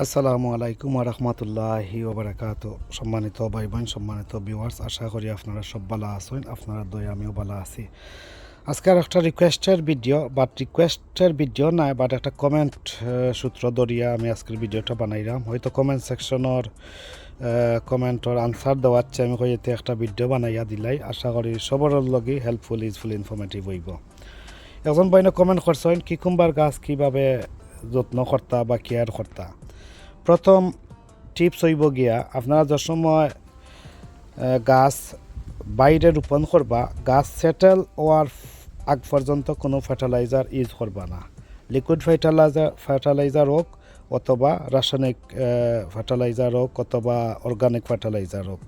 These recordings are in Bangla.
আসসালামু আলাইকুম রহমতুল্লাহি ওবরাকাত। সম্মানিত ভাই বোন, সম্মানিত ভিউয়ার্স, আশা করি আপনারা সব ভালো আছেন। আপনারা দয়া আমিও ভালো আছি। আজকে আর একটা রিকোয়েস্টের ভিডিও নাই, বাট একটা কমেন্ট সূত্র ধরিয়া আমি আজকের ভিডিওটা বানাইলাম। হয়তো কমেন্ট সেকশনের কমেন্টর আনসার দেওয়াচ্ছে আমি হয়তো একটা ভিডিও বানাইয়া দিলাই। আশা করি সবার লগে হেল্পফুল ইউজফুল ইনফরমেটিভ হইব। এখন বাইনে কমেন্ট করছেন কিকুম্বার গাছ কীভাবে যত্ন করতা বা কেয়ার করতা। প্রথম টিপস হইব গিয়া আপনারা যে সময় গাছ বাইরে রোপণ করবা, গাছ সেটেল হওয়ার আগ পর্যন্ত কোনো ফার্টিলাইজার ইউজ করবা না। লিকুইড ফার্টিলাইজার হোক অথবা রাসায়নিক ফার্টিলাইজার হোক অথবা অর্গানিক ফার্টিলাইজার হোক,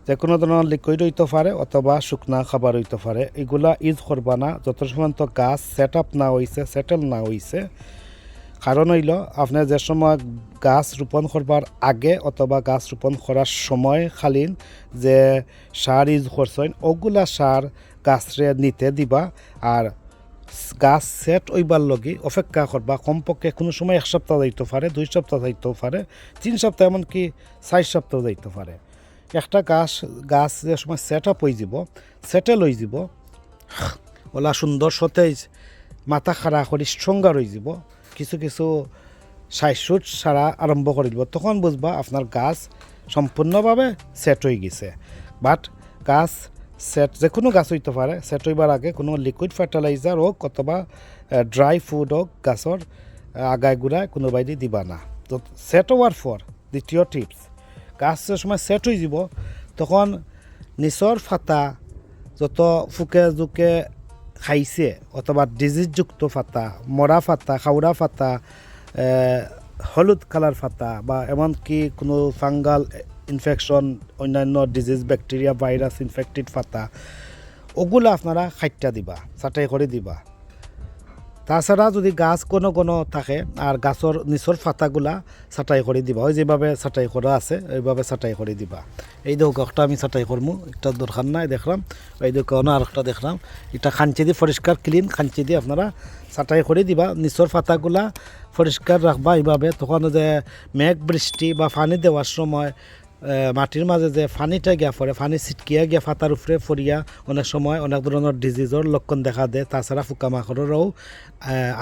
যে কোনো ধরনের লিকুইড হইতে পারে অথবা শুকনা খাবার হইতে পারে, এগুলা ইউজ করবা না যত সময় তো গাছ সেটেল না হইছে। কারণ হইল আপনি যে সময় গাছ রোপণ করবার আগে অথবা গাছ রোপণ করার সময় খালিন যে সার ইউজ করছেন ওগুলা সার গাছরে নিতে দিবা। আর গাছ সেট হইবার লগে অপেক্ষা করবা। কমপক্ষে কোনো সময় 1 সপ্তাহ যাইতে পারে, 2 সপ্তাহ যাইতেও পারে, 3 সপ্তাহ, এমনকি 4 সপ্তাহ যাইতে পারে। একটা গাছ যে সময় সেটেল হয়ে যাব, ওলা সুন্দর সতেজ মাথা খাড়া করি স্ট্রঙ্গার হয়ে যাব, কিছু কিছু সাইশুট সারা আরম্ভ করে দিব, তখন বুঝবা আপনার গাছ সম্পূর্ণভাবে সেট হয়ে গেছে। বাট গাছ সেট যে কোনো গাছ হইতে পারে, সেট হইবার আগে কোনো লিকুইড ফার্টিলাইজার হোক অথবা ড্রাই ফুড হোক গাছর আগায় গুড়ায় কোনো বাইরে দিবা না। তো সেট হওয়ার পর দ্বিতীয় টিপস, গাছ যে সময় সেট হয়ে যাব তখন নিচর ফাতা যত ফুকে জুকে খাইছে অথবা ডিজিজযুক্ত ফাতা, মরা ফাতা, খাওড়া ফাতা, হলুদ কালার ফাতা বা এমনকি কোনো ফাঙ্গাল ইনফেকশন, অন্যান্য ডিজিজ, ব্যাকটেরিয়া, ভাইরাস ইনফেক্টেড ফাতা, ওগুলো আপনারা খাইটা দিবা, ছাটাই করে দিবা। তাছাড়া যদি গাছ কোনো থাকে আর গাছর নিচর ফাতাগুলা ছাটাই করে দিবা, ওই যেভাবে ছাটাই করা আছে ওইভাবে ছাটাই করে দিবা। এই দেখো একটা আমি ছাটাই করবো, একটা দরকার নাই দেখলাম, এই দেখো আর একটা দেখলাম, এটা খাঞ্চি দিয়ে পরিষ্কার ক্লিন খাঞ্চি দিয়ে আপনারা ছাটাই করে দিবা। নিচর ফাতাগুলা পরিষ্কার রাখবা এইভাবে। তখন যে মেঘ বৃষ্টি বা পানি দেওয়ার সময় মাটির মাঝে যে পানিটা গিয়া পড়ে, পানি ছিটকিয়া গিয়া ফাতার উপরে পড়িয়া অনেক সময় অনেক ধরনের ডিজিজের লক্ষণ দেখা দেয়। তাছাড়া পোকামাকড়েরও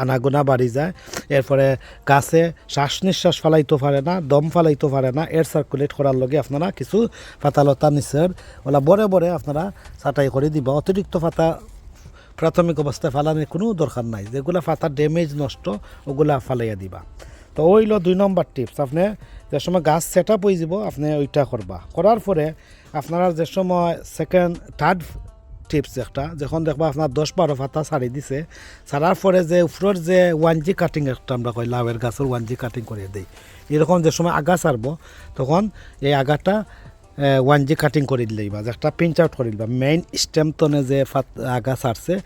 আনাগোনা বাড়ি যায়। এরপরে গাছে শ্বাস নিঃশ্বাস ফালাইতে পারে না, দম ফালাইতে পারে না। এর সার্কুলেট করার লগে আপনারা কিছু পাতালতা নিচের ওলা বড়ে আপনারা ছাটাই করে দিবা। অতিরিক্ত পাতা প্রাথমিক অবস্থায় ফালানোর কোনো দরকার নাই। যেগুলো পাতা ড্যামেজ নষ্ট ওগুলা ফালাইয়া দিবা। তো ওইল 2 নম্বর টিপস। আপনি যে সময় গাছ সেট আপ হয়ে যাব আপনি ওইটা করবা। করার পরে আপনারা যে সময় থার্ড টিপস একটা, যখন দেখবা আপনার 10-12 পাতা ছাড়ি দিছে, ছাড়ার পরে যে উপরের যে 1G কাটিং একটা আমরা কই লাউয়ের গাছের 1G কাটিং করে দিই, এরকম যে সময় আগা ছাড়বো তখন এই আগাটা 1G কাটিং করে দিলেই বা একটা পিঞ্চ আউট করে দিবা। মেইন স্টেম তনে যে আগা ছাড়ছে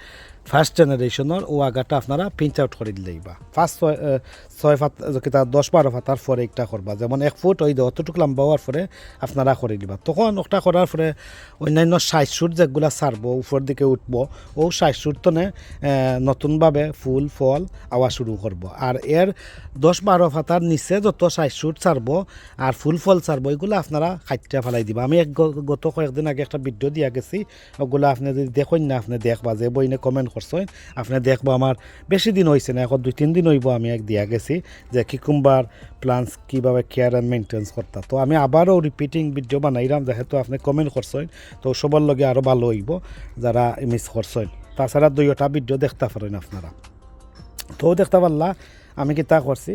ফার্স্ট জেনারেশনের ও আগাটা আপনারা পিঞ্চ আউট করে দিলেই বা ফার্স্ট 10-12 পাতার পরে একটা করবা। যেমন 1 ফুট ওই অতটুকু লম্বা হওয়ার পরে আপনারা করে দিবা। তখন ওটা করার পরে অন্যান্য 60 সুট যেগুলা ছাড়বো উপর দিকে উঠবো, ও 60 সুট তনে নতুনভাবে ফুল ফল আওয়া শুরু করব। আর এর 10-12 পাতার নিচে যত 60 সুট ছাড়বো আর ফুল ফল ছাড়বো এগুলো আপনারা খাইটা ফেলাই দিবা। আমি গত কয়েকদিন আগে একটা ভিডিও দিয়া গেছি, ওগুলো আপনি যদি দেখেন না আপনি দেখবা, যে বইনে কমেন্ট করছেন আপনি দেখবো। আমার বেশি দিন হয়েছে না, এখন 2-3 দিন হইব আমি এক দিয়া গেছি যে কিকুম্বার প্লান্টস কীভাবে কেয়ার অ্যান্ড মেনটেন্স করতা। তো আমি আবারও রিপিটিং ভিডিও বানাইলাম, যেহেতু আপনি কমেন্ট করছেন তো সবার লগে আরও ভালো হইব যারা মিস করছেন। তাছাড়া 2টা ভিডিও দেখতে পারেন আপনারা। তো দেখতে পারলা আমি কি তা করছি।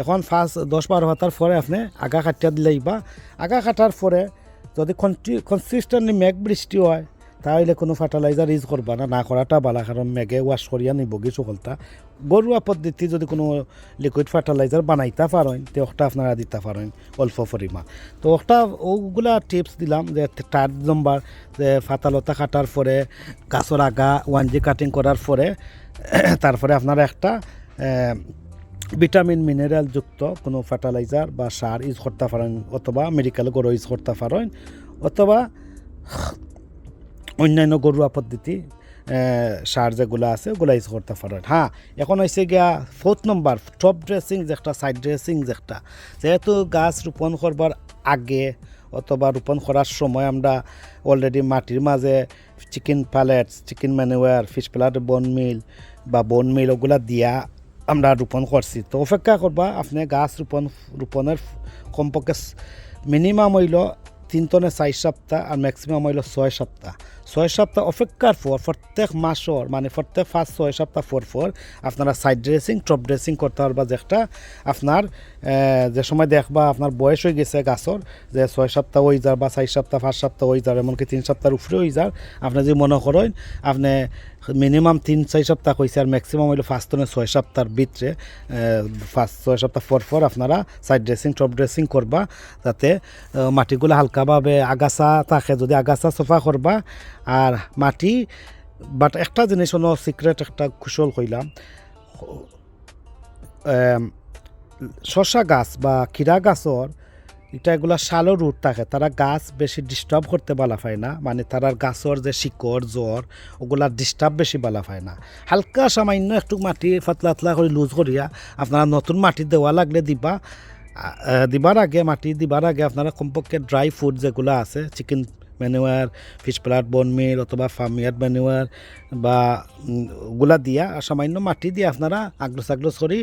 এখন ফার্স্ট 10-12 পাতার পরে আপনি আগা কাটিয়া দিলেই বা আগা কাটার পরে যদি কনসিস্টেন্টলি মেঘ বৃষ্টি হয় তাহলে কোনো ফার্টিলাইজার ইউজ করবা না, না করাটা ভালো। কারণ মেঘে ওয়াশ করিয়া নিব কি সকলটা। ঘরোয়া পদ্ধতি যদি কোনো লিকুইড ফার্টিলাইজার বানাইতে পারেন তো ওটা আপনারা দিতে পারেন অল্প পরিমাণ। তো ওটা ওগুলা টিপস দিলাম যে 3rd নম্বর যে ফাতালতা কাটার পরে গাছের আগা 1G কাটিং করার পরে তারপরে আপনারা একটা ভিটামিন মিনারেল যুক্ত কোনো ফার্টিলাইজার বা সার ইউজ করতে পারেন, অথবা মেডিকেল গরু ইউজ করতে পারেন, অথবা অন্যান্য ঘরোয়া পদ্ধতি সার যেগুলো আছে ওগুলো ইউজ করতে পারেন। হ্যাঁ, এখন হয়েছে গিয়া 4th নম্বর টপ ড্রেসিং যেটা সাইড ড্রেসিং যেটা, যেহেতু গাছ রোপণ করবার আগে অথবা রোপণ করার সময় আমরা অলরেডি মাটির মাঝে chicken pallets, chicken ম্যানুয়ার, fish palette, বোন মিল ওগুলা দিয়া আমরা রোপণ করছি। তো অপেক্ষা করবা আপনি গাছ রোপণের কমপক্ষে মিনিমাম হইল 3 থেকে 4 সপ্তাহ আর ম্যাক্সিমাম হইল 6 সপ্তাহ। 6 সপ্তাহ অপেক্ষার পর প্রত্যেক মাসর মানে প্রত্যেক 5-6 সপ্তাহ পর আপনারা সাইড ড্রেসিং টপ ড্রেসিং করতে পারবা, যেটা আপনার যে সময় দেখবা আপনার বয়স হয়ে গেছে গাছর, যে 6 সপ্তাহ হয়ে যার বা 4 সপ্তাহ 5 সপ্তাহ হয়ে যার, এমনকি 3 সপ্তাহের উপরে হয়ে যার, আপনি যদি মনে করেন আপনি মিনিমাম 3-4 সপ্তাহ হয়েছে আর ম্যাক্সিমাম হইল 5 থেকে 6 সপ্তাহের ভিতরে 5-6 সপ্তাহ পর আপনারা সাইড ড্রেসিং টপ ড্রেসিং করবা, যাতে মাটিগুলো হালকাভাবে আগাছা থাকে, যদি আগাছা সফা করবা। আর মাটি বাট একটা জিনিস হলো সিক্রেট একটা কুশল কইলাম, শশা গাছ বা কিরা গাছর এটা এগুলা শালো রুট থাকে, তারা গাছ বেশি ডিস্টার্ব করতে বালা পায় না, মানে তারার গাছর যে শিকড় জ্বর ওগুলা ডিস্টার্ব বেশি বালা পায় না। হালকা সামান্য একটু মাটি পাতলা করে লুজ করিয়া আপনারা নতুন মাটি দেওয়া লাগলে দিবার আগে আপনারা কমপক্ষে ড্রাই ফুড যেগুলো আছে, চিকেন ম্যানুয়ার, ফিশ প্যালেট, বোন মিল অথবা ফার্মিয়ার ম্যানুয়ার বা ওগুলা দিয়া আর সামান্য মাটি দিয়ে আপনারা আগলোস করে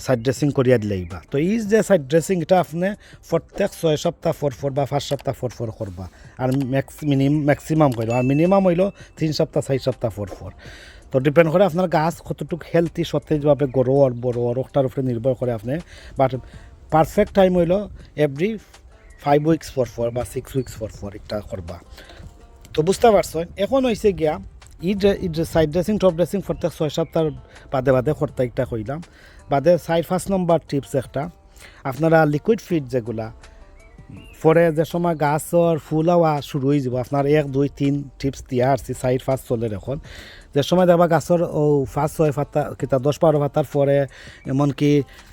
সাইড ড্রেসিং করিয়া দিলেইবা। তো এই যে সাইড ড্রেসিং এটা আপনি প্রত্যেক 6 সপ্তাহ পর বা 5 সপ্তাহ পর করবা, আর ম্যাক্সিমাম করবা, আর মিনিমাম হইল 3 সপ্তাহ 4 সপ্তাহ পর। তো ডিপেন্ড করে আপনার গাছ কতটুকু হেলদি সতেজভাবে বড় ওটার উপরে নির্ভর করে আপনি, বাট পারফেক্ট টাইম হইল এভরি 5 উইকস পর বা 6 উইকস পর এটা করবা। তো বুঝতে পারছেন। এখন হয়েছে গিয়া সাইড ড্রেসিং টপ ড্রেসিং প্রত্যেক 6 সপ্তাহ বাদে করতে একটা কইলাম। বাদে 5 নম্বর টিপস একটা, আপনারা লিকুইড ফিড যেগুলা পরে যে সময় গাছর ফুল হওয়া শুরু হয়ে যাব, আপনার 1, 2, 3 টিপস দিয়া আসছি, 4-5 চলের এখন যে সময় দেখবা গাছর 5-6 পাতা কিতা 10-12 পাতার পরে এমনকি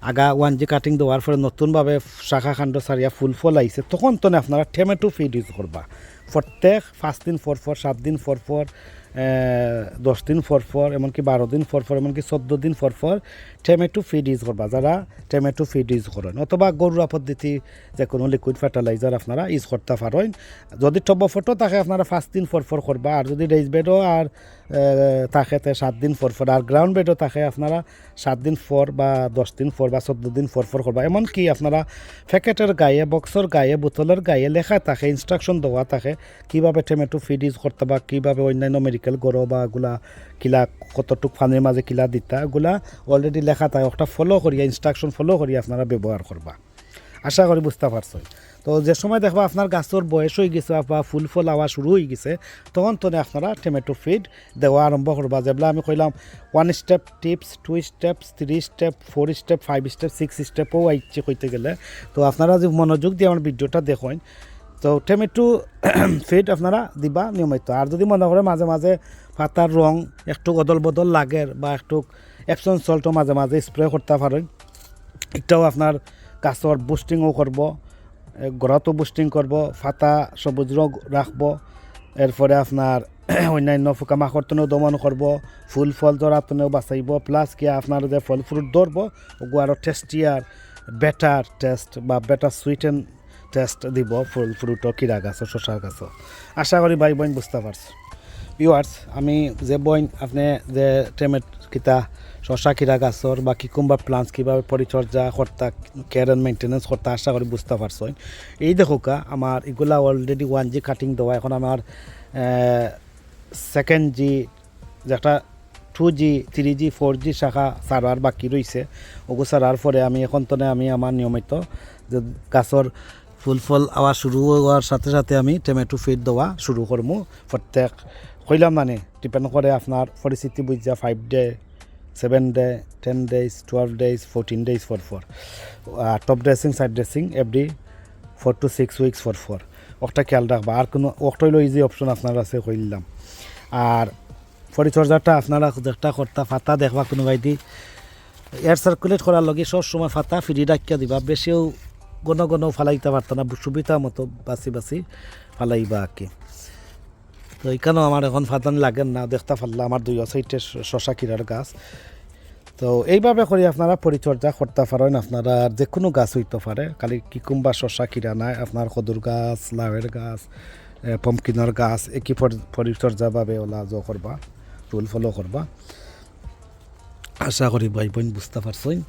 আগা 1G কাটিং দেওয়ার পরে নতুনভাবে শাখা খাণ্ড সারিয়া ফুল ফল আইছে, তখন তো আপনারা টমেটো ফিড ইউজ করবা প্রত্যেক 5 দিন পর 7 দিন পর 10 দিন পর এমনকি 12 দিন পর এমনকি 14 দিন পর টমেটো ফিড ইউজ করবা যারা টমেটো ফিড ইউজ করেন, অথবা গরুয়া পদ্ধতি যে কোনো লিকুইড ফার্টিলাইজার আপনারা ইউজ করতে পারেন। যদি টব ফটো থাকে আপনারা 5 দিন পর করবা, আর যদি রেইস বেডও আর থাকে 7 দিন পর, আর গ্রাউন্ড বেডও থাকে আপনারা 7 দিন পর বা 10 দিন পর বা 14 দিন পর করবা। এমনকি আপনারা প্যাকেটের গায়ে, বক্সর গায়ে, বোতলের গায়ে লেখা থাকে, ইনস্ট্রাকশন দেওয়া থাকে কীভাবে টমেটো ফিড ইউজ করতে বা কীভাবে অন্যান্য মেডিকেল গরো বা এগুলা কিলা কতটুক পানির মাঝে কিলা দিতা এগুলা অলরেডি লেখা থাকে, ওটা ফলো করিয়া ইনস্ট্রাকশন ফলো করিয়া আপনারা ব্যবহার করবা। আশা করি বুঝতে পারছো। তো যে সময় দেখবা আপনার গাছের বয়স হয়ে গেছে বা ফুল আওয়া শুরু হয়ে গেছে, তখন তো আপনারা টমেটো ফিড দেওয়া আরম্ভ করবা। যেগুলো আমি কইলাম 1 step tips, 2 steps, 3 step, 4 step, 5 step, 6 স্টেপও আইছে কইতে গেলে। তো আপনারা যে মনোযোগ দিয়ে আমার ভিডিওটা দেখুন, তো টমেটো ফিড আপনারা দিবা নিয়মিত। আর যদি মনে করে মাঝে মাঝে পাতার রং একটু অদল বদল লাগে বা একটু এপসন সল্টও মাঝে মাঝে স্প্রে করতে পারেন, এটাও আপনার গাছর বুস্টিংও করব, গড়াতো বুস্টিং করব, পাতা সবুজ রং রাখব, এরপরে আপনার অন্যান্য পোকামাকড় দমন করব, ফুল ফল জড়াতনেও বাঁচাইব, প্লাস কি আপনার যে ফল ফ্রুট ধরবো ওগু আরও টেস্টিয়ার বেটার টেস্ট বা বেটার সুইটেন টেস্ট দিব ফুল ফ্রুটও, কিরা গাছও, শশা গাছও। আশা করি ভাই বোন বুঝতে পারছি। ভিউয়ার্স, আমি যে বইন আপনি যে কিতা শশা কিরা গাছর বা কিকুম্বার প্লান্টস কীভাবে পরিচর্যা করতা, কেয়ার অ্যান্ড মেনটেন্যান্স করতে আশা করি বুঝতে পারছেন। এই দেখোকা আমার এগুলা অলরেডি 1G কাটিং দেওয়া, এখন আমার 2nd G যেটা 2G, 3G, 4G শাখা সারার বাকি রয়েছে, ওগু সারার পরে আমি এখন তো আমি আমার নিয়মিত যে গাছর ফুল ফল আওয়া শুরু হওয়ার সাথে সাথে আমি টমেটো ফিড দেওয়া শুরু করবো। প্রত্যেক কইলাম মানে ডিপেন্ড করে আপনার পরিস্থিতি বুঝা 5 day, 7 day, 10 days, 12 days, 14 days পর top dressing side dressing every 4 to 6 weeks পর ওটা খেয়াল রাখবা। আর কোনো ওটা হইলো ইজি অপশন আপনার আছে কইলাম। আর পরিচর্যাটা আপনারা যেটা করতা ফাতা দেখবা কোনো বাইদি এয়ার সার্কুলেট করার লগে সব সময় ফাতা ফ্রি রাখিয়া দিবা, বেশিও ঘন ফালাইতে পারত না, সুবিধা মতো বাছি ফালাইবা আর কি। তো এখানেও আমার এখন ফাতানি লাগেন না, দেখতে পারলাম আমার দুই সাইডে শশা কিরার গাছ। তো এইভাবে করে আপনারা পরিচর্যা করতে পারেন। আপনারা যে কোনো গাছ হইতে পারে, খালি কিকুম্বা শশা কিরা নাই, আপনার কদুর গাছ, লাউয়ের গাছ, পমকিনের গাছ একই পরিচর্যাভাবে ওলা করবা, রুল ফলো করবা। আশা করি ভাই বোন বুঝতে পারছেন।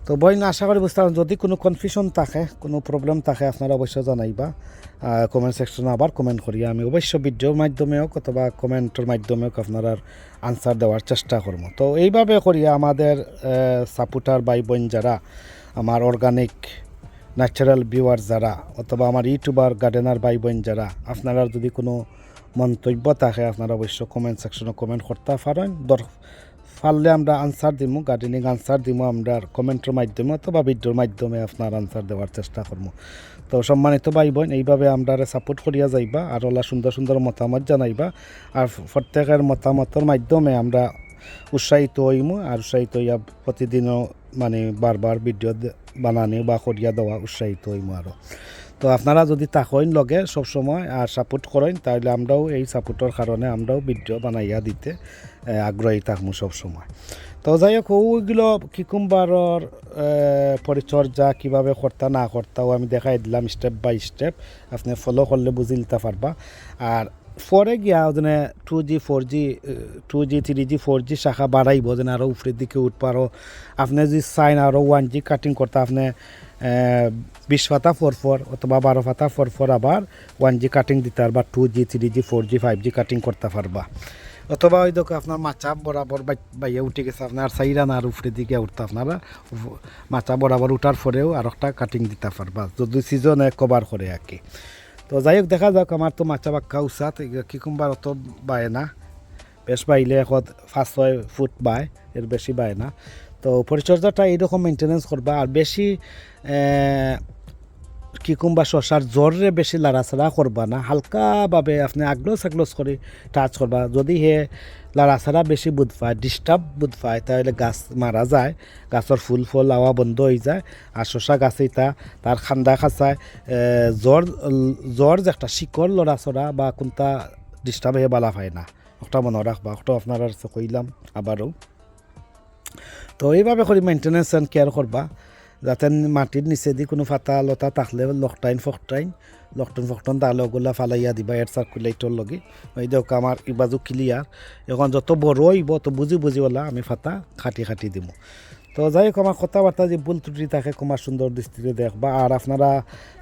তো বোন আশা করি বুঝতে পারেন। যদি কোনো কনফিউশন থাকে, কোনো প্রবলেম থাকে, আপনারা অবশ্যই জানাইবা কমেন্ট সেকশনে। আবার কমেন্ট করি আমি অবশ্য ভিডিওর মাধ্যমে হোক অথবা কমেন্টের মাধ্যমে হোক আপনারা আনসার দেওয়ার চেষ্টা করবো। তো এইভাবে করি আমাদের সাপোর্টার ভাই বোন যারা, আমার অর্গানিক ন্যাচারাল ভিউয়ার যারা, অথবা আমার ইউটিউবার গার্ডেনার ভাই বোন যারা, আপনারা যদি কোনো মন্তব্য থাকে আপনারা অবশ্যই কমেন্ট সেকশনে কমেন্ট করতে পারেন। পারলে আমরা আনসার দিব, গার্ডেনিং আনসার দিব আমরা কমেন্টের মাধ্যমে অথবা ভিডিওর মাধ্যমে আপনার আনসার দেওয়ার চেষ্টা করব। তো সম্মানিত ভাই বোন, এইভাবে আমরা সাপোর্ট করিয়া যাইবা আর ওলা সুন্দর সুন্দর মতামত জানাইবা। আর প্রত্যেকের মতামতের মাধ্যমে আমরা উৎসাহিত হইমু, আর উৎসাহিত হইয়া প্রতিদিনও মানে বারবার ভিডিও বানানি বা করিয়া দেওয়া উৎসাহিত হইমু আরও। তো আপনারা যদি তাকইন লগে সবসময় আর সাপোর্ট করেন, তাহলে আমরাও এই সাপোর্টের কারণে আমরাও ভিডিও বানাইয়া দিতে আগ্রহী থাকবো সবসময়। তো যাই হোক, ওইগুলো কিকুম্বারর পরিচর্যা কীভাবে করতা না করতাও আমি দেখাই দিলাম স্টেপ বাই স্টেপ। আপনি ফলো করলে বুঝে নিতে পারবা। আর পরে গিয়া যেন 2G 4G 2G 3G 4G শাখা বাড়াইব, যেন আরও উপরের দিকে উঠবো। আরও আপনি যদি চাইন আরও 1G কাটিং করতে, আপনি 20 পাতা পরপর অথবা 12 পাতা পরপর আবার 1G কাটিং দিতে পারবা, 2G 3G 4G 5G cutting করতে পারবা। অথবা ওই দেখো আপনার মাচা বরাবর বাইয়ে উঠে গেছে, আপনার সাইরান আর উপরের দিকে উঠতে আপনারা মাচা বরাবর উঠার পরেও আর একটা কাটিং দিতে পারবা, যদি সিজনে কভার করে আর কি। তো যাই হোক, দেখা যাক। আমার তো মাচা বাক্কা উচাত কিকুম্বার অত বায় না, বেশ বাইলে এখন 5-6 ফুট বায়, এর বেশি বায় না। তো পরিচর্যাটা এইরকম মেনটেনেন্স করবা। আর বেশি কিকুম্বা শশার জ্বরে বেশি লাড়াচাড়া করবা না, হালকাভাবে আপনি আগলোস আগলোস করে টাচ করবা। যদি হে লাড়াচাড়া বেশি বুধ পায়, ডিস্টার্ব বুধ পায়, তাহলে গাছ মারা যায়, গাছের ফুল ফল আওয়া বন্ধ হয়ে যায়। আর শশা গাছেই তার খান্দা খাঁচায় জ্বর যে একটা শিকড় লড়াচড়া বা কোনটা ডিস্টার্ব হয়ে বালা পায় না, ওটা মনে রাখবা। ওটা আপনারা কইলাম আবারও। তো এইভাবে করে মেনটেনেন্স অ্যান্ড কেয়ার করবা, যাতে মাটির নিচে দি কোনো ফাতা লতা থাকলে লকটাইন ফকটাইন তাহলে ওগুলা ফালাইয়া দিবা এয়ার সার্কুলেটর লগে। ওই দেখ আমার ইবাজু ক্লিয়ার। এখন যত বড় হইব তো বুঝি ওলা আমি ফাতা খাটি দিব। তো যাই হোক, আমার কথাবার্তা যে ভুল ত্রুটি থাকে কুমার সুন্দর দৃষ্টিতে দেখবা। আর আপনারা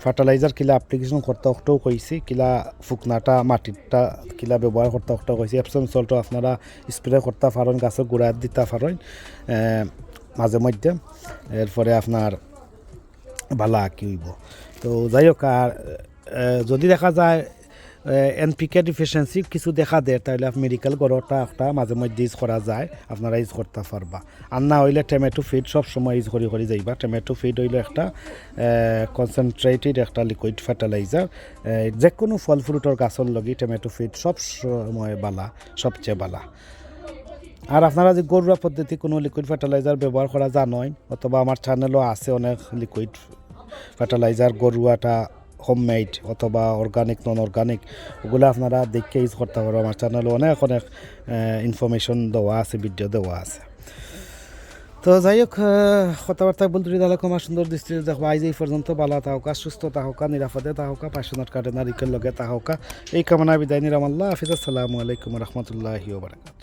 ফার্টিলাইজার কিলা অ্যাপ্লিকেশন করতে ওটাও কইছি, কিলা ফুকনাটা মাটিরটা কিলা ব্যবহার করতে ওটাও কইছি। এপসম সল্টও আপনারা স্প্রে করতে পারেন, গাছের গোড়া দিতে পারেন মাঝে মধ্যে, এরপরে আপনার ভালা কি হইব। তো যাই হোক, আর যদি দেখা যায় এনপিকে ডিফিসিয়েন্সি কিছু দেখা দেয়, তাহলে আপনি মেডিকেল গড়টা একটা মাঝে মধ্যে ইউজ করা যায়, আপনারা ইউজ করতে পারবা। আর না হইলে টমেটো ফিড সব সময় ইউজ করে যাইবা। টমেটো ফিড হইলে একটা কনসেন্ট্রেটেড একটা লিকুইড ফার্টিলাইজার, যে কোনো ফল ফ্রুটের গাছের লগে টমেটো ফিড সব সময় বালা, সবচেয়ে বালা। আর আপনারা যে ঘরোয়া পদ্ধতি কোনো লিকুইড ফার্টিলাইজার ব্যবহার করা জানেন, অথবা আমার চ্যানেলও আছে অনেক লিকুইড ফার্টিলাইজার, ঘরোয়াটা হোমমেড অথবা অর্গানিক নন অর্গানিক, ওগুলো আপনারা দেখে ইউজ করতে পারো। আমার চ্যানেলে অনেক ইনফরমেশন দেওয়া আছে, ভিডিও দেওয়া আছে। তো যাই হোক, কথাবার্তা বলতে তাহলে আমার সুন্দর দৃষ্টিতে দেখো। আজ এই পর্যন্ত ভালো থাকা, সুস্থ থাকা, নিরাপদে থাকা, পাশনার কার্ডেনার ইকের লগে থাকা, এই কামনা বিদায় নিরাম। আল্লাহ হাফিজ। আসসালামু আলাইকুম রহমতুল্লাহি ওয়া বারাকাতুহু।